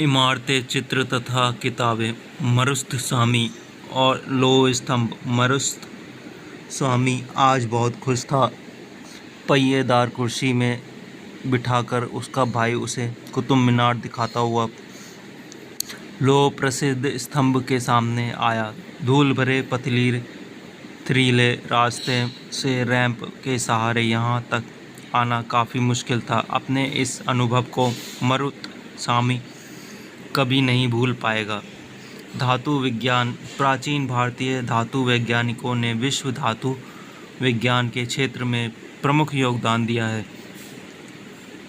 इमारतें, चित्र तथा किताबें। मरुस्तस्वामी और लोह स्तंभ। मरुस्तस्वामी आज बहुत खुश था। पहिएदार कुर्सी में बिठाकर उसका भाई उसे कुतुब मीनार दिखाता हुआ लोह प्रसिद्ध स्तंभ के सामने आया। धूल भरे पथरीले रास्ते से रैंप के सहारे यहाँ तक आना काफ़ी मुश्किल था। अपने इस अनुभव को मरुस्तस्वामी कभी नहीं भूल पाएगा। धातु विज्ञान। प्राचीन भारतीय धातु वैज्ञानिकों ने विश्व धातु विज्ञान के क्षेत्र में प्रमुख योगदान दिया है।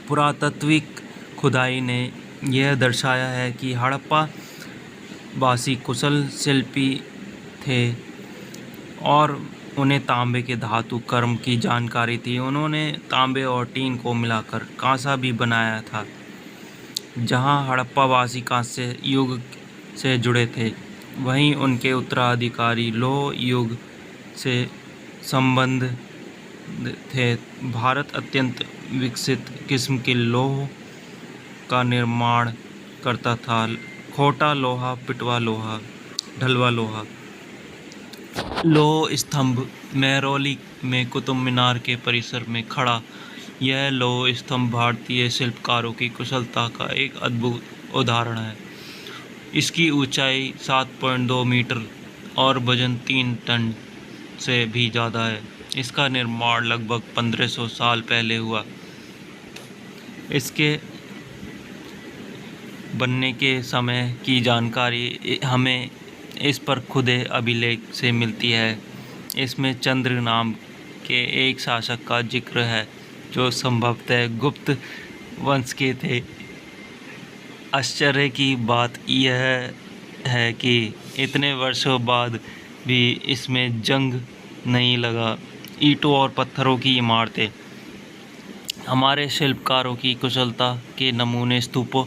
पुरातात्विक खुदाई ने यह दर्शाया है कि हड़प्पा वासी कुशल शिल्पी थे और उन्हें तांबे के धातु कर्म की जानकारी थी। उन्होंने तांबे और टीन को मिलाकर कांसा भी बनाया था। जहां हड़प्पावासी कांस्य युग से जुड़े थे, वहीं उनके उत्तराधिकारी लौह युग से संबंध थे। भारत अत्यंत विकसित किस्म के लौह का निर्माण करता था। खोटा लोहा, पिटवा लोहा, ढलवा लोहा। लौह स्तंभ। महरौली में कुतुब मीनार के परिसर में खड़ा यह लौह स्तंभ भारतीय शिल्पकारों की कुशलता का एक अद्भुत उदाहरण है। इसकी ऊंचाई 7.2 मीटर और वजन 3 टन से भी ज़्यादा है। इसका निर्माण लगभग 1500 साल पहले हुआ। इसके बनने के समय की जानकारी हमें इस पर खुदे अभिलेख से मिलती है। इसमें चंद्र नाम के एक शासक का जिक्र है जो संभवतः गुप्त वंश के थे। आश्चर्य की बात यह है कि इतने वर्षों बाद भी इसमें जंग नहीं लगा। ईंटों और पत्थरों की इमारतें। हमारे शिल्पकारों की कुशलता के नमूने स्तूपों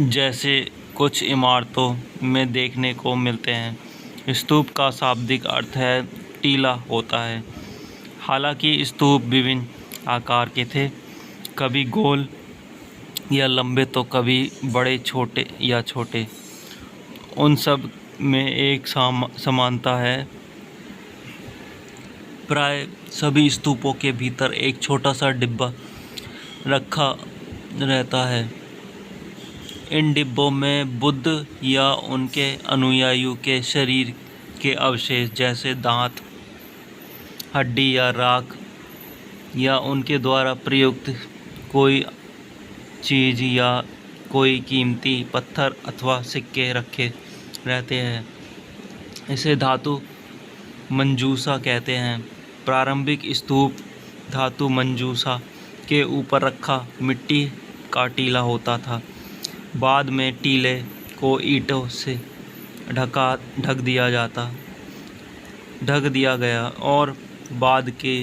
जैसे कुछ इमारतों में देखने को मिलते हैं। स्तूप का शाब्दिक अर्थ है टीला होता है। हालांकि स्तूप विभिन्न आकार के थे, कभी गोल या लंबे तो कभी बड़े छोटे या छोटे। उन सब में एक समानता है। प्राय सभी स्तूपों के भीतर एक छोटा सा डिब्बा रखा रहता है। इन डिब्बों में बुद्ध या उनके अनुयायियों के शरीर के अवशेष जैसे दांत, हड्डी या राख या उनके द्वारा प्रयुक्त कोई चीज़ या कोई कीमती पत्थर अथवा सिक्के रखे रहते हैं। इसे धातु मंजूसा कहते हैं। प्रारंभिक स्तूप धातु मंजूसा के ऊपर रखा मिट्टी का टीला होता था। बाद में टीले को ईंटों से ढक दिया गया और बाद के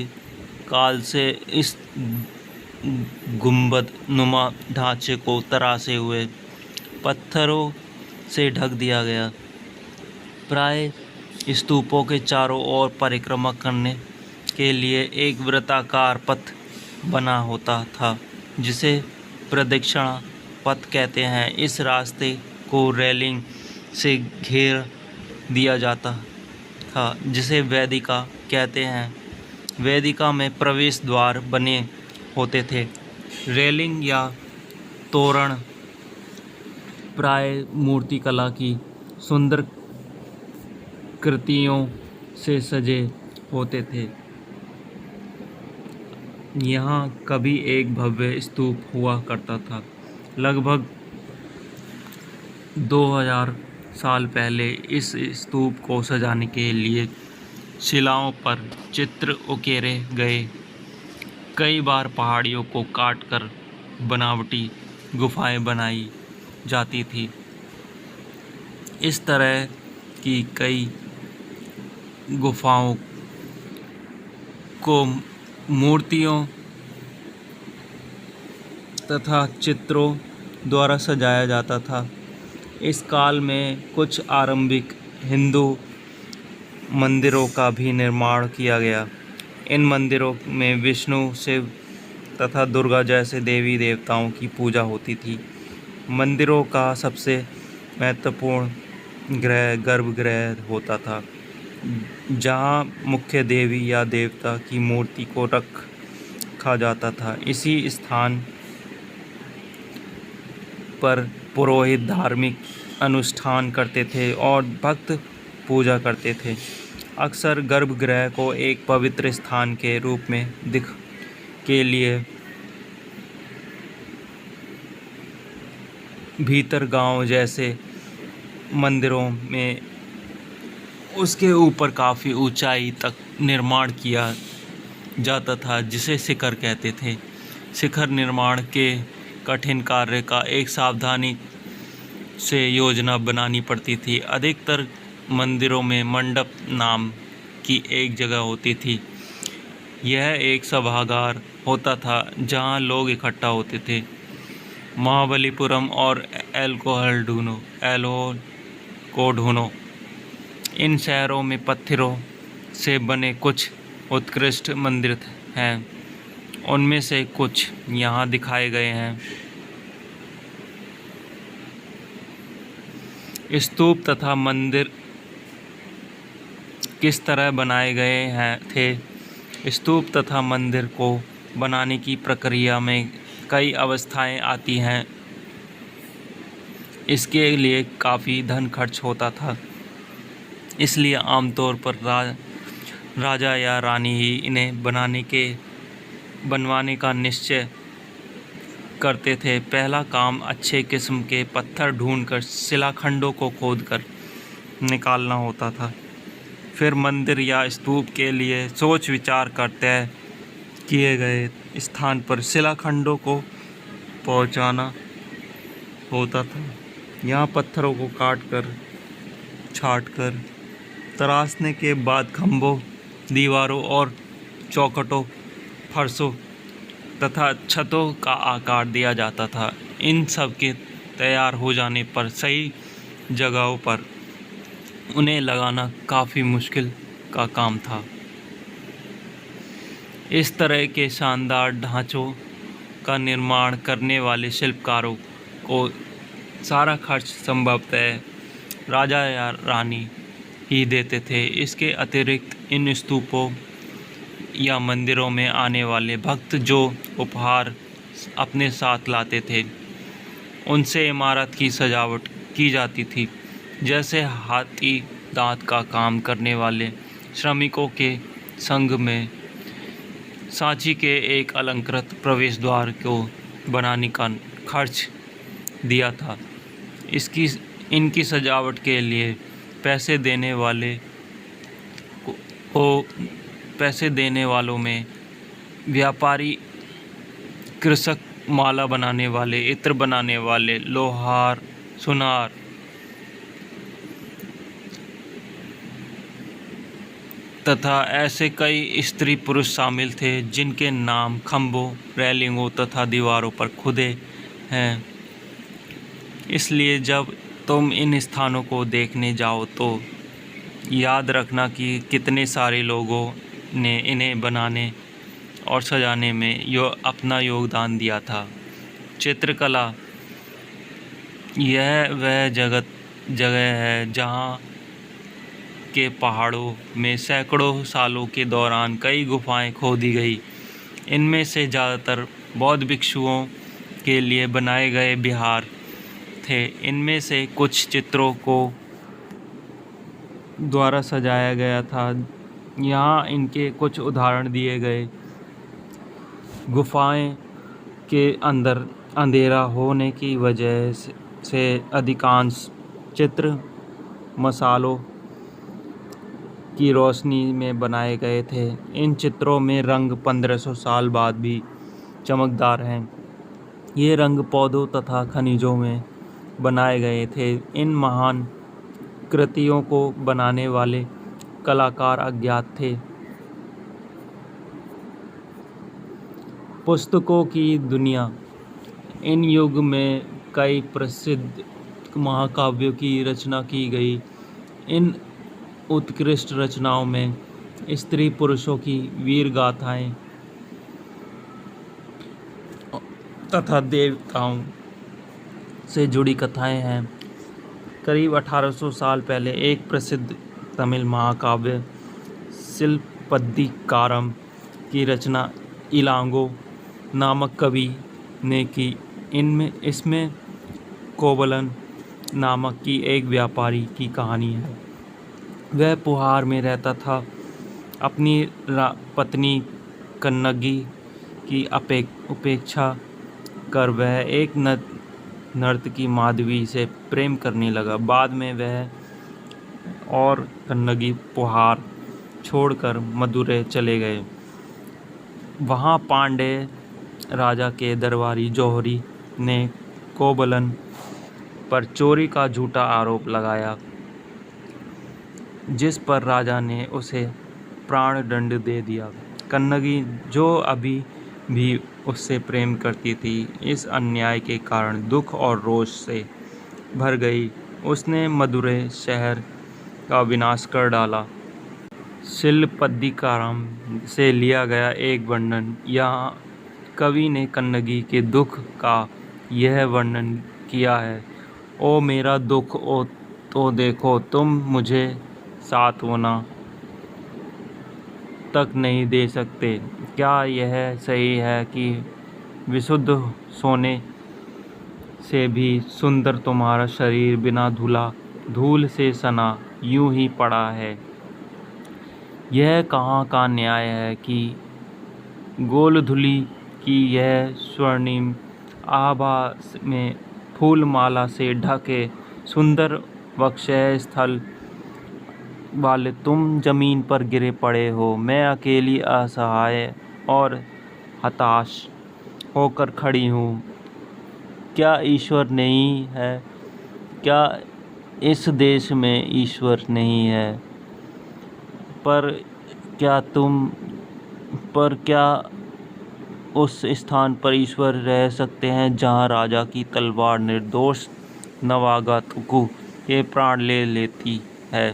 काल से इस गुंबद नुमा ढांचे को तरासे हुए पत्थरों से ढक दिया गया। प्राय स्तूपों के चारों ओर परिक्रमा करने के लिए एक वृत्ताकार पथ बना होता था जिसे प्रदक्षिणा पथ कहते हैं। इस रास्ते को रेलिंग से घेर दिया जाता था जिसे वेदिका कहते हैं। वेदिका में प्रवेश द्वार बने होते थे। रेलिंग या तोरण प्राय मूर्तिकला की सुंदर कृतियों से सजे होते थे। यहाँ कभी एक भव्य स्तूप हुआ करता था। लगभग 2000 साल पहले इस स्तूप को सजाने के लिए शिलाओं पर चित्र उकेरे गए। कई बार पहाड़ियों को काटकर बनावटी गुफाएं बनाई जाती थी। इस तरह की कई गुफाओं को मूर्तियों तथा चित्रों द्वारा सजाया जाता था। इस काल में कुछ आरंभिक हिंदू मंदिरों का भी निर्माण किया गया। इन मंदिरों में विष्णु, शिव तथा दुर्गा जैसे देवी देवताओं की पूजा होती थी। मंदिरों का सबसे महत्वपूर्ण गर्भगृह होता था, जहाँ मुख्य देवी या देवता की मूर्ति को रखा जाता था। इसी स्थान पर पुरोहित धार्मिक अनुष्ठान करते थे और भक्त पूजा करते थे। अक्सर गर्भगृह को एक पवित्र स्थान के रूप में के लिए भीतर गांव जैसे मंदिरों में उसके ऊपर काफ़ी ऊंचाई तक निर्माण किया जाता था, जिसे शिखर कहते थे। शिखर निर्माण के कठिन कार्य का एक सावधानी से योजना बनानी पड़ती थी। अधिकतर मंदिरों में मंडप नाम की एक जगह होती थी। यह एक सभागार होता था जहां लोग इकट्ठा होते थे। महाबलीपुरम और एल्होल को ढूंढो। इन शहरों में पत्थरों से बने कुछ उत्कृष्ट मंदिर हैं। उनमें से कुछ यहाँ दिखाए गए हैं। स्तूप तथा मंदिर किस तरह बनाए गए थे। स्तूप तथा मंदिर को बनाने की प्रक्रिया में कई अवस्थाएं आती हैं। इसके लिए काफ़ी धन खर्च होता था, इसलिए आमतौर पर राजा या रानी ही इन्हें बनवाने का निश्चय करते थे। पहला काम अच्छे किस्म के पत्थर ढूंढकर शिलाखंडों को खोदकर निकालना होता था। फिर मंदिर या स्तूप के लिए सोच विचार कर तय किए गए स्थान पर शिलाखंडों को पहुंचाना होता था। यहाँ पत्थरों को काटकर छांटकर तराशने के बाद खंभों, दीवारों और चौखटों, फर्शों तथा छतों का आकार दिया जाता था। इन सब के तैयार हो जाने पर सही जगहों पर उन्हें लगाना काफ़ी मुश्किल का काम था। इस तरह के शानदार ढांचों का निर्माण करने वाले शिल्पकारों को सारा खर्च संभवतः राजा या रानी ही देते थे। इसके अतिरिक्त इन स्तूपों या मंदिरों में आने वाले भक्त जो उपहार अपने साथ लाते थे, उनसे इमारत की सजावट की जाती थी। जैसे हाथी दांत का काम करने वाले श्रमिकों के संघ में सांची के एक अलंकृत प्रवेश द्वार को बनाने का खर्च दिया था। इनकी सजावट के लिए पैसे देने वालों में व्यापारी, कृषक, माला बनाने वाले, इत्र बनाने वाले, लोहार, सुनार तथा ऐसे कई स्त्री पुरुष शामिल थे जिनके नाम खंभों, रेलिंगों तथा दीवारों पर खुदे हैं। इसलिए जब तुम इन स्थानों को देखने जाओ तो याद रखना कि कितने सारे लोगों ने इन्हें बनाने और सजाने में अपना योगदान दिया था। चित्रकला यह वह जगह है जहाँ के पहाड़ों में सैकड़ों सालों के दौरान कई गुफाएं खोदी गई। इनमें से ज़्यादातर बौद्ध भिक्षुओं के लिए बनाए गए विहार थे। इनमें से कुछ चित्रों को द्वारा सजाया गया था। यहाँ इनके कुछ उदाहरण दिए गए। गुफाएं के अंदर अंधेरा होने की वजह से अधिकांश चित्र मसालों की रोशनी में बनाए गए थे। इन चित्रों में रंग 1500 साल बाद भी चमकदार हैं। ये रंग पौधों तथा खनिजों में बनाए गए थे। इन महान कृतियों को बनाने वाले कलाकार अज्ञात थे। पुस्तकों की दुनिया। इन युग में कई प्रसिद्ध महाकाव्यों की रचना की गई। इन उत्कृष्ट रचनाओं में स्त्री पुरुषों की वीर गाथाएं तथा देवताओं से जुड़ी कथाएं हैं। करीब 1800 साल पहले एक प्रसिद्ध तमिल महाकाव्य सिलपद्दिकारम की रचना इलांगो नामक कवि ने की। इसमें कोवलन नामक की एक व्यापारी की कहानी है। वह पुहार में रहता था। अपनी पत्नी कन्नगी की उपेक्षा कर वह एक नर्तकी माधवी से प्रेम करने लगा। बाद में वह और कन्नगी पुहार छोड़कर मदुरै चले गए। वहाँ पांडे राजा के दरबारी जौहरी ने कोवलन पर चोरी का झूठा आरोप लगाया, जिस पर राजा ने उसे प्राण दंड दे दिया। कन्नगी, जो अभी भी उससे प्रेम करती थी, इस अन्याय के कारण दुख और रोष से भर गई। उसने मदुरै शहर का विनाश कर डाला। सिलपद्दिकारम से लिया गया एक वर्णन। यहाँ कवि ने कन्नगी के दुख का यह वर्णन किया है। ओ मेरा दुख, ओ तो देखो, तुम मुझे सांत्वना तक नहीं दे सकते। क्या यह सही है कि विशुद्ध सोने से भी सुंदर तुम्हारा शरीर बिना धूल से सना यूं ही पड़ा है? यह कहाँ का न्याय है कि गोलधुली की यह स्वर्णिम आभा में फूलमाला से ढके सुंदर वक्षस्थल स्थल वाले तुम जमीन पर गिरे पड़े हो। मैं अकेली असहाय और हताश होकर खड़ी हूँ। क्या ईश्वर नहीं है? क्या इस देश में ईश्वर नहीं है? पर क्या उस स्थान पर ईश्वर रह सकते हैं जहाँ राजा की तलवार निर्दोष नवागतों के प्राण ले लेती है?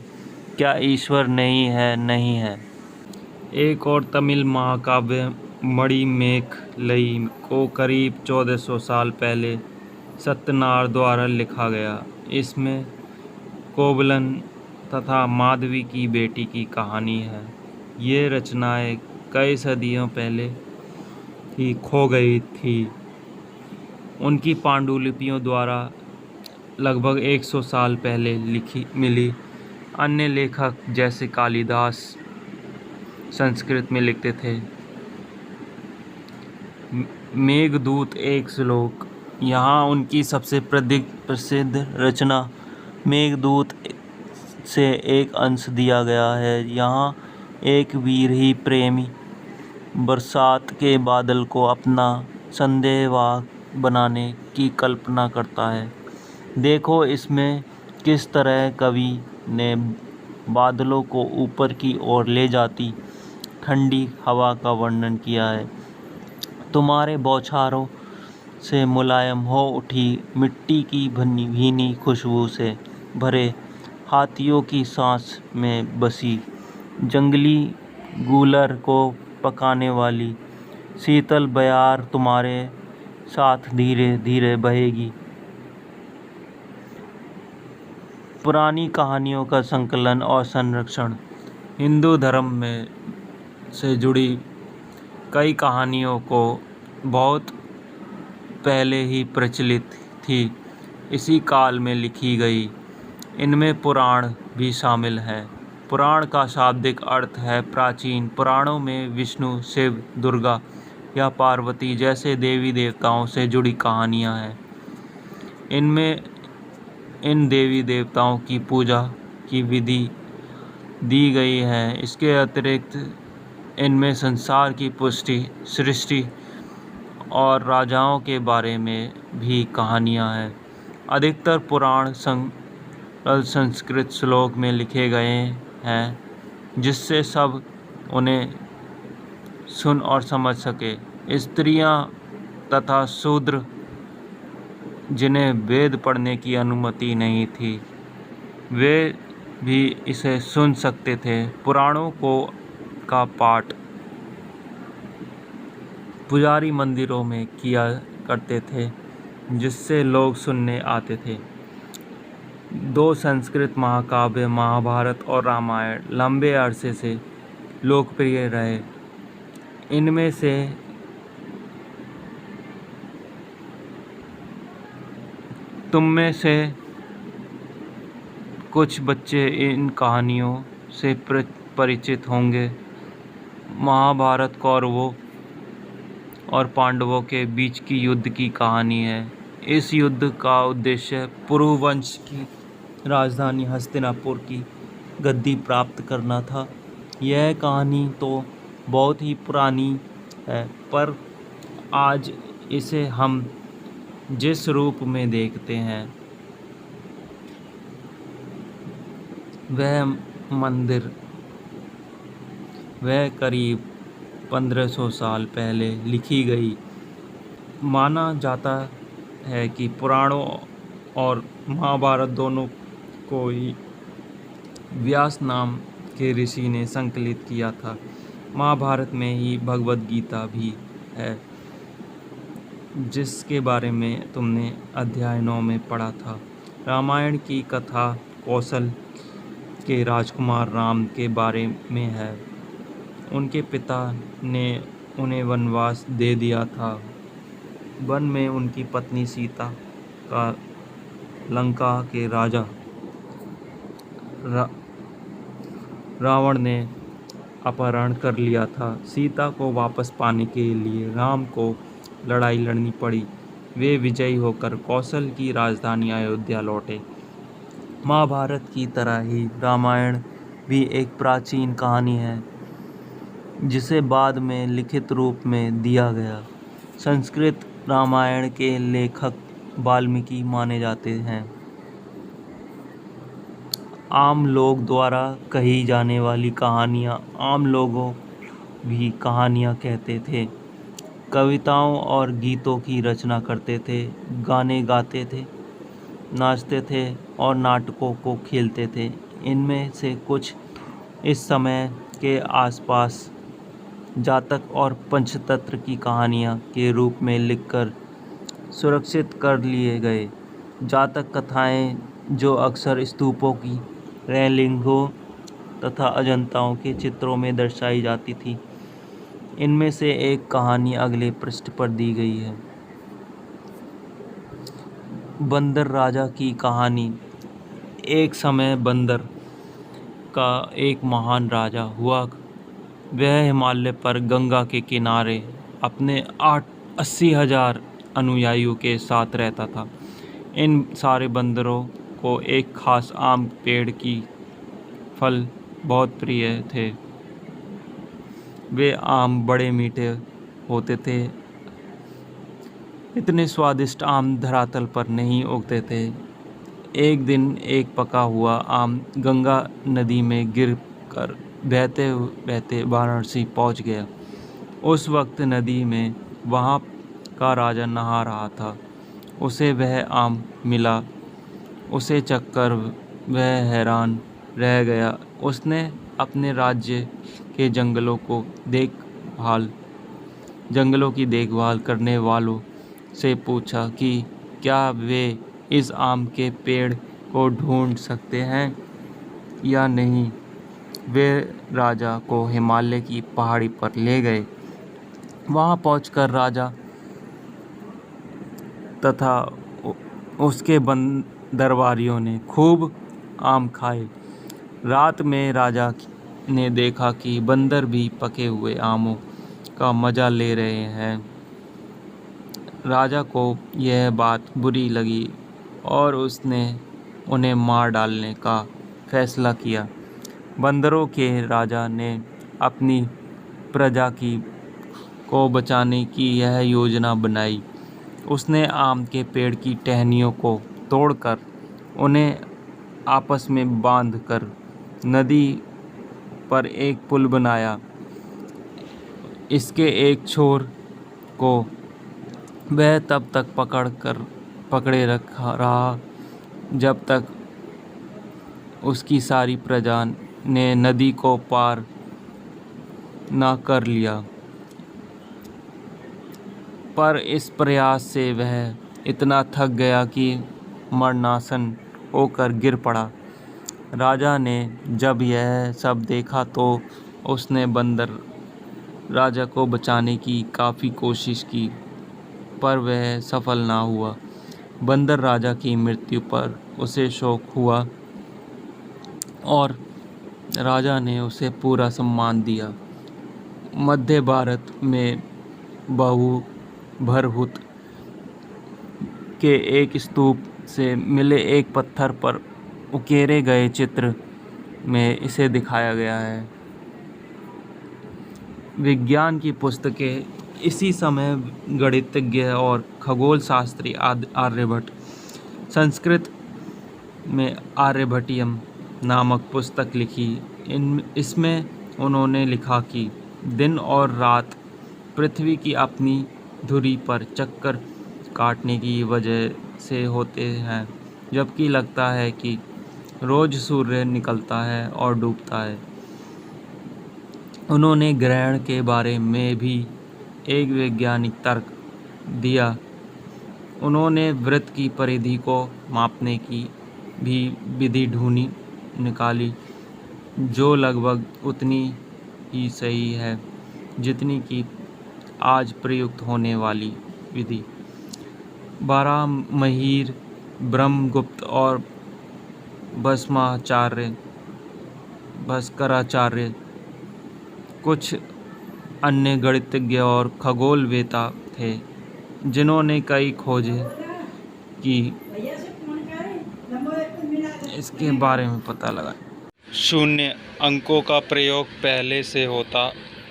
क्या ईश्वर नहीं है? नहीं है। एक और तमिल महाकाव्य मणिमेखलई को करीब 1400 साल पहले सत्यनार द्वारा लिखा गया। इसमें कोवलन तथा माधवी की बेटी की कहानी है। ये रचनाएं कई सदियों पहले ही खो गई थी। उनकी पांडुलिपियों द्वारा लगभग 100 साल पहले मिली। अन्य लेखक जैसे कालिदास संस्कृत में लिखते थे। मेघदूत एक श्लोक। यहाँ उनकी सबसे प्रसिद्ध रचना मेघदूत से एक अंश दिया गया है। यहाँ एक वीर ही प्रेमी बरसात के बादल को अपना संदेहवाहक बनाने की कल्पना करता है। देखो इसमें किस तरह कवि ने बादलों को ऊपर की ओर ले जाती ठंडी हवा का वर्णन किया है। तुम्हारे बौछारों से मुलायम हो उठी मिट्टी की भीनी खुशबू से भरे हाथियों की सांस में बसी जंगली गूलर को पकाने वाली शीतल बयार तुम्हारे साथ धीरे धीरे बहेगी। पुरानी कहानियों का संकलन और संरक्षण। हिंदू धर्म में से जुड़ी कई कहानियों को बहुत पहले ही प्रचलित थी, इसी काल में लिखी गई। इनमें पुराण भी शामिल है। पुराण का शाब्दिक अर्थ है प्राचीन। पुराणों में विष्णु, शिव, दुर्गा या पार्वती जैसे देवी देवताओं से जुड़ी कहानियाँ हैं। इनमें इन देवी देवताओं की पूजा की विधि दी गई है। इसके अतिरिक्त इनमें संसार की सृष्टि और राजाओं के बारे में भी कहानियाँ हैं। अधिकतर पुराण संस्कृत श्लोक में लिखे गए हैं, जिससे सब उन्हें सुन और समझ सके। स्त्रियां तथा शूद्र, जिन्हें वेद पढ़ने की अनुमति नहीं थी, वे भी इसे सुन सकते थे। पुराणों का पाठ पुजारी मंदिरों में किया करते थे। जिससे लोग सुनने आते थे। दो संस्कृत महाकाव्य महाभारत और रामायण लंबे अरसे से लोकप्रिय रहे। इनमें से तुम में से कुछ बच्चे इन कहानियों से परिचित होंगे। महाभारत कौरवों और पांडवों के बीच की युद्ध की कहानी है। इस युद्ध का उद्देश्य पुरु वंश की राजधानी हस्तिनापुर की गद्दी प्राप्त करना था। यह कहानी तो बहुत ही पुरानी है, पर आज इसे हम जिस रूप में देखते हैं वह मंदिर वह करीब 1500 साल पहले लिखी गई। माना जाता है कि पुराणों और महाभारत दोनों को ही व्यास नाम के ऋषि ने संकलित किया था। महाभारत में ही भगवद गीता भी है, जिसके बारे में तुमने अध्याय 9 में पढ़ा था। रामायण की कथा कौशल के राजकुमार राम के बारे में है। उनके पिता ने उन्हें वनवास दे दिया था। वन में उनकी पत्नी सीता का लंका के राजा रावण ने अपहरण कर लिया था। सीता को वापस पाने के लिए राम को लड़ाई लड़नी पड़ी। वे विजयी होकर कौशल की राजधानी अयोध्या लौटे। महाभारत की तरह ही रामायण भी एक प्राचीन कहानी है, जिसे बाद में लिखित रूप में दिया गया। संस्कृत रामायण के लेखक वाल्मीकि माने जाते हैं। आम लोग द्वारा कही जाने वाली कहानियाँ आम लोगों भी कहानियाँ कहते थे, कविताओं और गीतों की रचना करते थे, गाने गाते थे, नाचते थे और नाटकों को खेलते थे। इनमें से कुछ इस समय के आसपास जातक और पंचतंत्र की कहानियाँ के रूप में लिखकर सुरक्षित कर लिए गए। जातक कथाएँ जो अक्सर स्तूपों की रेलिंगों तथा अजंताओं के चित्रों में दर्शाई जाती थी। इनमें से एक कहानी अगले पृष्ठ पर दी गई है। बंदर राजा की कहानी। एक समय बंदर का एक महान राजा हुआ। वह हिमालय पर गंगा के किनारे अपने 80,000 अनुयायियों के साथ रहता था। इन सारे बंदरों को एक खास आम पेड़ की फल बहुत प्रिय थे। वे आम बड़े मीठे होते थे। इतने स्वादिष्ट आम धरातल पर नहीं उगते थे। एक दिन एक पका हुआ आम गंगा नदी में गिर कर बहते बहते वाराणसी पहुंच गया। उस वक्त नदी में वहाँ का राजा नहा रहा था। उसे वह आम मिला। उसे चखकर वह हैरान रह गया। उसने अपने राज्य के जंगलों की देखभाल करने वालों से पूछा कि क्या वे इस आम के पेड़ को ढूंढ सकते हैं या नहीं। वे राजा को हिमालय की पहाड़ी पर ले गए। वहां पहुंचकर राजा तथा उसके दरबारियों ने खूब आम खाए। रात में राजा ने देखा कि बंदर भी पके हुए आमों का मज़ा ले रहे हैं। राजा को यह बात बुरी लगी और उसने उन्हें मार डालने का फैसला किया। बंदरों के राजा ने अपनी प्रजा को बचाने की यह योजना बनाई। उसने आम के पेड़ की टहनियों को तोड़कर उन्हें आपस में बांधकर नदी पर एक पुल बनाया। इसके एक छोर को वह तब तक पकड़े रहा जब तक उसकी सारी प्रजा ने नदी को पार न कर लिया। पर इस प्रयास से वह इतना थक गया कि मरणासन होकर गिर पड़ा। राजा ने जब यह सब देखा तो उसने बंदर राजा को बचाने की काफ़ी कोशिश की, पर वह सफल ना हुआ। बंदर राजा की मृत्यु पर उसे शोक हुआ और राजा ने उसे पूरा सम्मान दिया। मध्य भारत में भरहुत के एक स्तूप से मिले एक पत्थर पर उकेरे गए चित्र में इसे दिखाया गया है। विज्ञान की पुस्तकें इसी समय गणितज्ञ और खगोल शास्त्री आर्यभट्ट, संस्कृत में आर्यभट्टियम नामक पुस्तक लिखी। इसमें उन्होंने लिखा कि दिन और रात पृथ्वी की अपनी धुरी पर चक्कर काटने की वजह से होते हैं, जबकि लगता है कि रोज सूर्य निकलता है और डूबता है। उन्होंने ग्रहण के बारे में भी एक वैज्ञानिक तर्क दिया। उन्होंने वृत्त की परिधि को मापने की भी विधि ढूंढी निकाली, जो लगभग उतनी ही सही है जितनी कि आज प्रयुक्त होने वाली विधि। बारहमहीर, ब्रह्मगुप्त और भास्कराचार्य कुछ अन्य गणितज्ञ और खगोलवेत्ता थे जिन्होंने कई खोजें की इसके बारे में पता लगा। शून्य अंकों का प्रयोग पहले से होता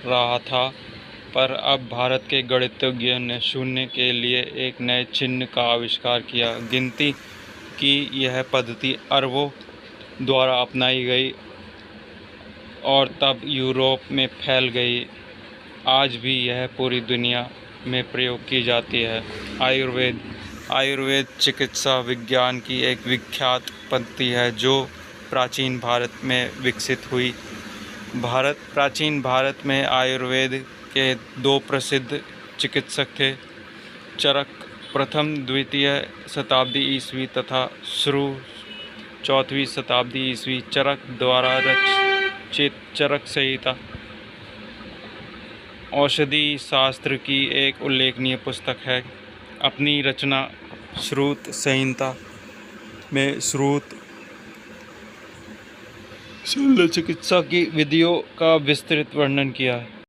रहा था, पर अब भारत के गणितज्ञों ने शून्य के लिए एक नए चिन्ह का आविष्कार किया। गिनती की यह पद्धति अरबों द्वारा अपनाई गई और तब यूरोप में फैल गई। आज भी यह पूरी दुनिया में प्रयोग की जाती है। आयुर्वेद चिकित्सा विज्ञान की एक विख्यात पद्धति है जो प्राचीन भारत में विकसित हुई। प्राचीन भारत में आयुर्वेद के दो प्रसिद्ध चिकित्सक थे, चरक प्रथम द्वितीय शताब्दी ईस्वी तथा श्रु 4वीं शताब्दी ईस्वी। चरक द्वारा रचित चरक संहिता औषधि शास्त्र की एक उल्लेखनीय पुस्तक है। अपनी रचना श्रुत संहिता में श्रुत शल्य चिकित्सा की विधियों का विस्तृत वर्णन किया है।